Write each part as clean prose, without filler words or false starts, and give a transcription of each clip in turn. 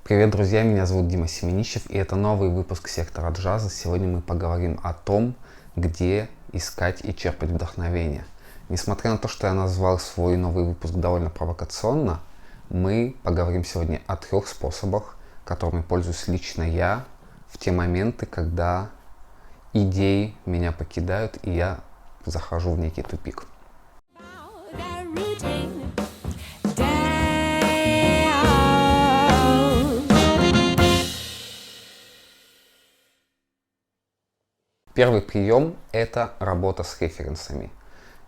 Привет, друзья! Меня зовут Дима Семенищев, и это новый выпуск Сектора Джаза. Сегодня мы поговорим о том, где искать и черпать вдохновение. Несмотря на то, что я назвал свой новый выпуск довольно провокационно, мы поговорим сегодня о 3 способах, которыми пользуюсь лично я в те моменты, когда идеи меня покидают, и я захожу в некий тупик. Первый прием – это работа с референсами.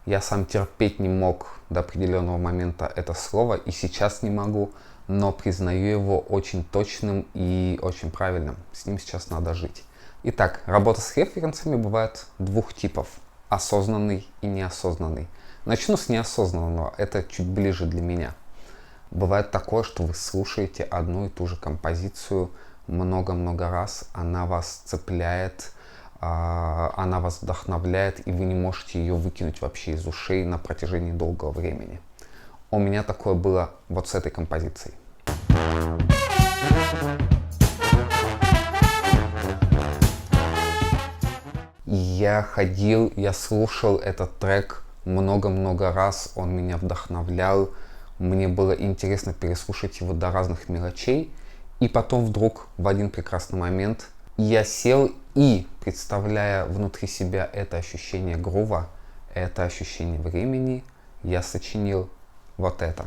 Я сам терпеть не мог до определенного момента это слово, и сейчас не могу, но признаю его очень точным и очень правильным. С ним сейчас надо жить. Итак, работа с референсами бывает 2 типов – осознанный и неосознанный. Начну с неосознанного, это чуть ближе для меня. Бывает такое, что вы слушаете одну и ту же композицию много-много раз, она вас цепляет, она вас вдохновляет, и вы не можете ее выкинуть вообще из ушей на протяжении долгого времени. У меня такое было вот с этой композицией. Я слушал этот трек много-много раз, он меня вдохновлял, мне было интересно переслушать его до разных мелочей, и потом вдруг в один прекрасный момент я сел и, представляя внутри себя это ощущение грува, это ощущение времени, я сочинил вот это.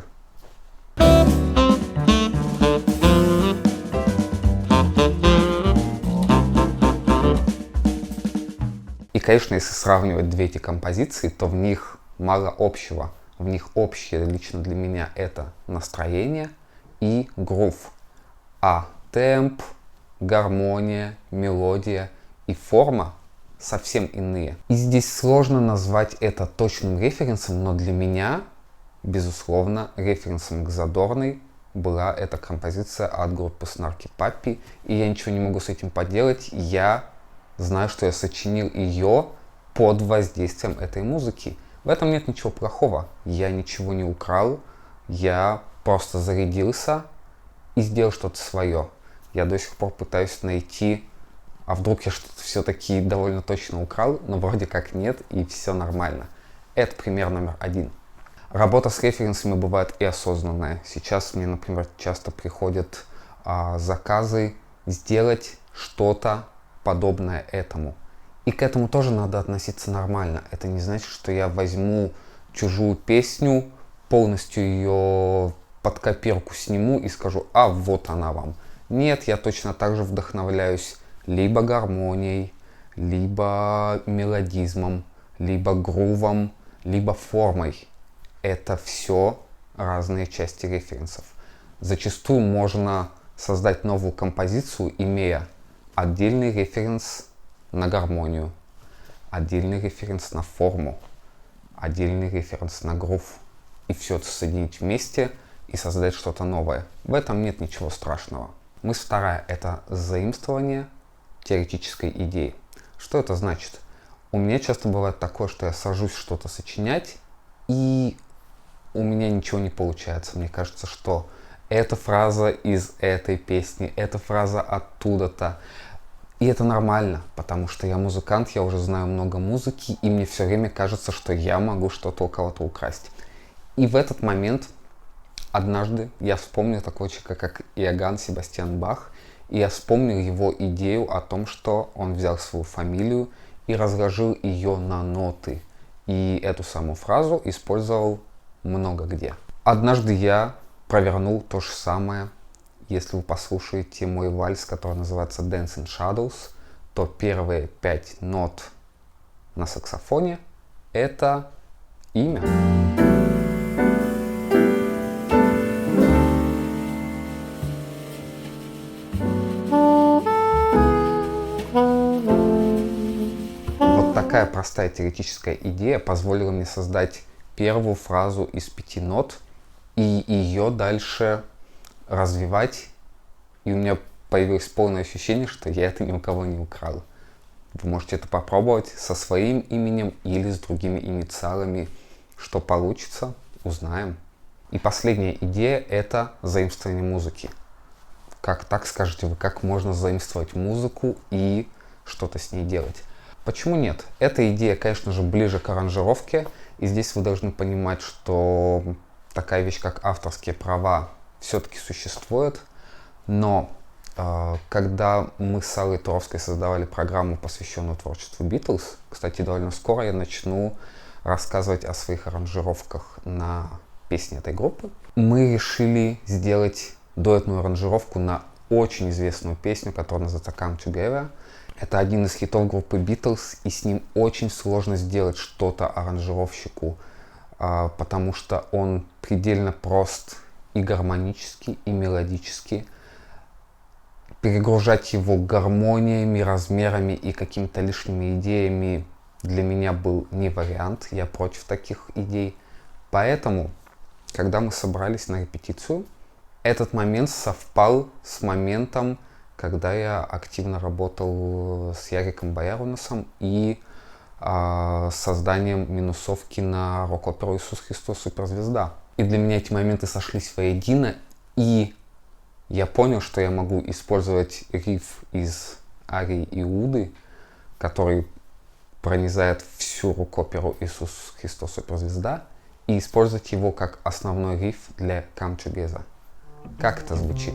И, конечно, если сравнивать 2 эти композиции, то в них мало общего. В них общее лично для меня это настроение и грув. А темп, гармония, мелодия и форма совсем иные. И здесь сложно назвать это точным референсом, но для меня, безусловно, референсом к Задорной была эта композиция от группы Snarky Puppy, и я ничего не могу с этим поделать. Я знаю, что я сочинил ее под воздействием этой музыки. В этом нет ничего плохого. Я ничего не украл, я просто зарядился и сделал что-то свое. Я до сих пор пытаюсь найти, а вдруг я что-то все-таки довольно точно украл, но вроде как нет, и все нормально. Это пример номер 1. Работа с референсами бывает и осознанная. Сейчас мне, например, часто приходят заказы сделать что-то подобное этому. И к этому тоже надо относиться нормально. Это не значит, что я возьму чужую песню, полностью ее под копирку сниму и скажу: а вот она вам. Нет, я точно так же вдохновляюсь либо гармонией, либо мелодизмом, либо грувом, либо формой. Это все разные части референсов. Зачастую можно создать новую композицию, имея отдельный референс на гармонию, отдельный референс на форму, отдельный референс на грув. И все это соединить вместе и создать что-то новое. В этом нет ничего страшного. Мысль вторая – это заимствование теоретической идеи. Что это значит? У меня часто бывает такое, что я сажусь что-то сочинять, и у меня ничего не получается. Мне кажется, что эта фраза из этой песни, эта фраза оттуда-то. И это нормально, потому что я музыкант, я уже знаю много музыки, и мне все время кажется, что я могу что-то у кого-то украсть. И в этот момент однажды я вспомнил такого человека, как Иоганн Себастьян Бах, и я вспомнил его идею о том, что он взял свою фамилию и разложил ее на ноты. И эту самую фразу использовал много где. Однажды я провернул то же самое. Если вы послушаете мой вальс, который называется Dance in Shadows, то первые 5 нот на саксофоне — это имя. Вот такая простая теоретическая идея позволила мне создать первую фразу из 5 нот и ее дальше развивать, и у меня появилось полное ощущение, что я это ни у кого не украл. Вы можете это попробовать со своим именем или с другими инициалами. Что получится, узнаем. И последняя идея – это заимствование музыки. Как так, скажете вы, как можно заимствовать музыку и что-то с ней делать? Почему нет? Эта идея, конечно же, ближе к аранжировке. И здесь вы должны понимать, что такая вещь, как авторские права, все-таки существует. Но когда мы с Аллой Туровской создавали программу, посвященную творчеству Битлз, кстати, довольно скоро я начну рассказывать о своих аранжировках на песни этой группы, мы решили сделать дуэтную аранжировку на очень известную песню, которая называется Come Together. Это один из хитов группы Beatles, и с ним очень сложно сделать что-то аранжировщику, потому что он предельно прост и гармонически, и мелодически. Перегружать его гармониями, размерами и какими-то лишними идеями для меня был не вариант, я против таких идей. Поэтому, когда мы собрались на репетицию, этот момент совпал с моментом, когда я активно работал с Яриком Боярунасом и созданием минусовки на рок-оперу «Иисус Христос Суперзвезда». И для меня эти моменты сошлись воедино, и я понял, что я могу использовать риф из арии Иуды, который пронизает всю рок-оперу «Иисус Христос Суперзвезда», и использовать его как основной риф для Come Together. Как это звучит?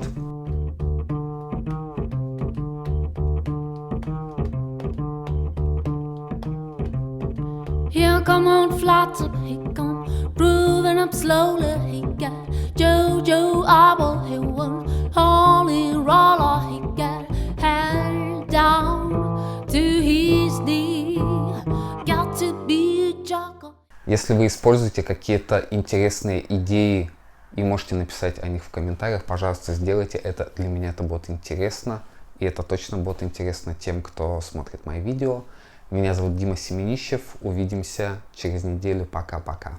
Here come on Flotsam, he come grooving up slowly. He got Jojo Arbor, he won Holly Roller. He got hand down to his knee. Got to be a jocker. Если вы используете какие-то интересные идеи и можете написать о них в комментариях, пожалуйста, сделайте это. Для меня это будет интересно, и это точно будет интересно тем, кто смотрит мои видео. Меня зовут Дима Семенищев. Увидимся через неделю. Пока-пока.